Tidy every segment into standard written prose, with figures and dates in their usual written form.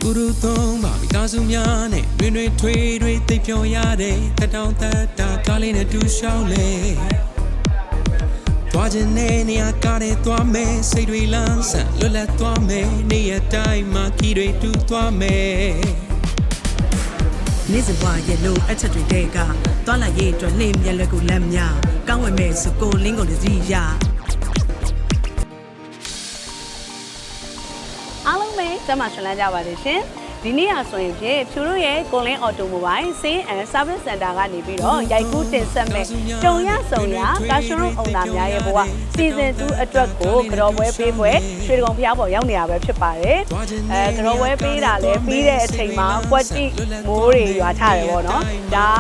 ဥရုသုံးပါမိသားစုများနဲ့တွင်တွင်ထွေးထွေးသိပ်ပြောရတဲ့တတောင်တတာကားလေးနဲ့တူရှောင်းလေသွားခြင်းနဲ့နေရာကားတဲ့သွားမယ်စိတ်တွေလန်းဆန်လွတ်လပ်သွားမယ်နေရတိုင်းမှာခီးတွေတူသွားမယ်နေ့စဝါရဲ့လို့အချက်တွေတဲ့ကသွားလာရေးအတွက်လှည့်မြက်လက်ကိုလက်မြကောင်းဝင်မဲ့စကိုလင်းကိုတစည်းရအားလုံးပဲကျမရှင်လန်းကြပါစေရှင်ဒီနေ့ဟာဆိုရင်ဖြင့်ဖြူတို့ရဲ့ကိုလင်းအော်တိုမိုဘိုင်း Sales and Service Center ကနေပြီးတော့ရိုက်ကူးတင်ဆက်မဲ့ကြုံရဆုံရကာရှရုံးအောင်သားများရဲ့ဘဝ Season 2 အတွက်ကိုကြော်ပွဲပေးပွဲရွှေကုံဖျားပေါ်ရောက်နေရပဲဖြစ်ပါတယ်ကြော်ပွဲပေးတာလည်းပြီးတဲ့အချိန်မှာကွက်တိမိုးတွေရွာချတယ်ပေါ့နော်ဒါ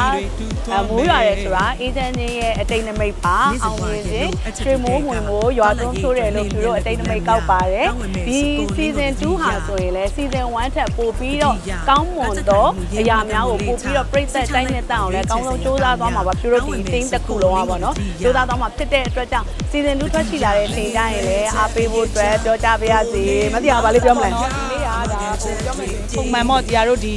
မိုးရွာရဲဆိုတာအေဂျင့်ချင်းရဲ့အတိတ်နမိတ်ပါအောင်မြင်ခြင်းရွှေမိုးဝင်မိုးရွာသွန်းဆိုးတယ်လို့ဖြူတို့အတိတ်နမိတ်ကောက်ပါတယ်ဒီ Season 2 ဟာဆိုရင်လည်း Season 1 ထက်ပိုပြီးတော့ကောင်းမွန်တော့အရာများကိုပို့ပြီးတော့ပြိသက်တိုင်းနဲ့တောင်းအောင်လဲအကောင်းဆုံးစူးစမ်းသွားမှာပါဖြူတို့ဒီ team တစ်ခုလုံးอ่ะပေါ့နော်စူးစမ်းသွားမှာဖြစ်တဲ့အတွက်ကြောင့် season 2 ထွက်ရှိလာတဲ့အချိန်ကျရင်လည်းအားပေးဖို့အတွက်ပြောကြပါရစေမသိအောင်ဗာလေးပြောမလဲဒီနေ့ကဒါကိုပြောမယ်ပုံမှန်ပေါ့ဒီတို့ဒီ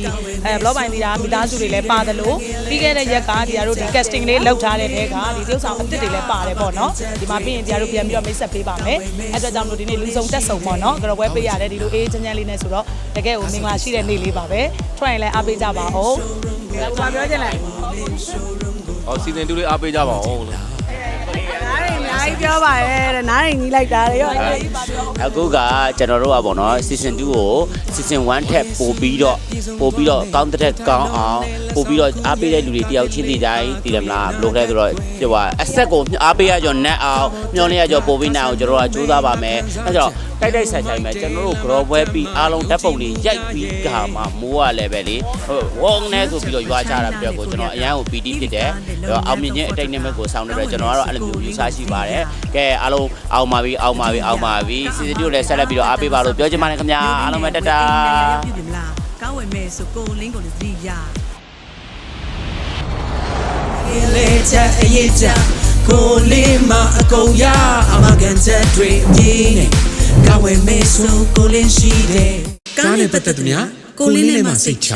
blog ပိုင်းဒီမိသားစုတွေလည်းပါတယ်လို့ပြီးခဲ့တဲ့ရက်ကဒီတို့ဒီ casting လေးလုပ်ထားတဲ့တဲကဒီတယောက်ဆောင်အစ်စ်တွေလည်းပါတယ်ပေါ့နော်ဒီမှာပြီးရင်ဒီတို့ပြန်ပြီးတော့မိတ်ဆက်ပေးပါမယ်အဲ့အတွက်ကြောင့်လို့ဒီနေ့လူဆုံးတက်ဆုံပေါ့နော်ကြော်ပွဲပေးရတယ်ဒီလိုအေးချမ်းချမ်းလေးနဲ့ဆိုတော့တကယ်ကိုမင်္ဂလာရှိတဲ့နေ့လေးပါပဲထွက်ရင်လည်းအားပေးကြပါဦး။ဘာပြောချင်လဲ။ဟောစီဇန်2လေးအားပေးကြပါဦးလို့။နားရင်အများကြီးပြောပါရဲ့တဲ့နားရင်ကြီးလိုက်တာလေရော။အခုကကျွန်တော်တို့ကပေါ့နော် season 2 ကို season 1 ထက်ပို့ပြီးတော့ကောင်းတဲ့ကောင်းအောင်ပို့ပြီးတော့အားပေးတဲ့လူတွေတယောက်ချင်းစီတိုင်းတည်တယ်မလားဘလို့လဲဆိုတော့ပြောပါအဆက်ကိုအားပေးရကြောနက်အောင်မျောနေရကြောပို့ပြီးနိုင်အောင်ကျွန်တော်ကကြိုးစားပါမယ်။အဲကြောင့်တိုက်ဆိုင်ပဲကျွန်တော်တို့ကြော်ပွဲပြီးအားလုံးဓာတ်ပုံတွေရိုက်ပြီးကမှမိုးရလည်းပဲလေဝုန်းနေဆိုပြီးတော့ရွာချတာပြက်ကိုကျွန်တော်အရန်ကိုပီတီဖြစ်တယ်အောင်မြင်ခြင်းအတိတ်နဲ့မဲ့ကိုဆောင်းနေတယ်ကျွန်တော်ကတော့အဲ့လိုမျိုးယူဆရှိပါတယ်ကဲအားလုံးအောင်ပါပြီစီစီတို့လည်းဆက်လက်ပြီးတော့အားပေးပါလို့ပြောချင်ပါတယ်ခင်ဗျာအားလုံးပဲတတာကောင်းဝင်မဲ့ဆိုကိုလင်းကိုတစည်းရလေချာအရေးချာကိုလေးမအကုန်ရအမကန်ချက်တွေအပြင်းနဲ့ကောင်းဝင်မဲ့ဆိုကိုလင်းရှိတယ်ကားနဲ့ပတ်သက်သူများကိုလင်းနဲ့မှစိတ်ချ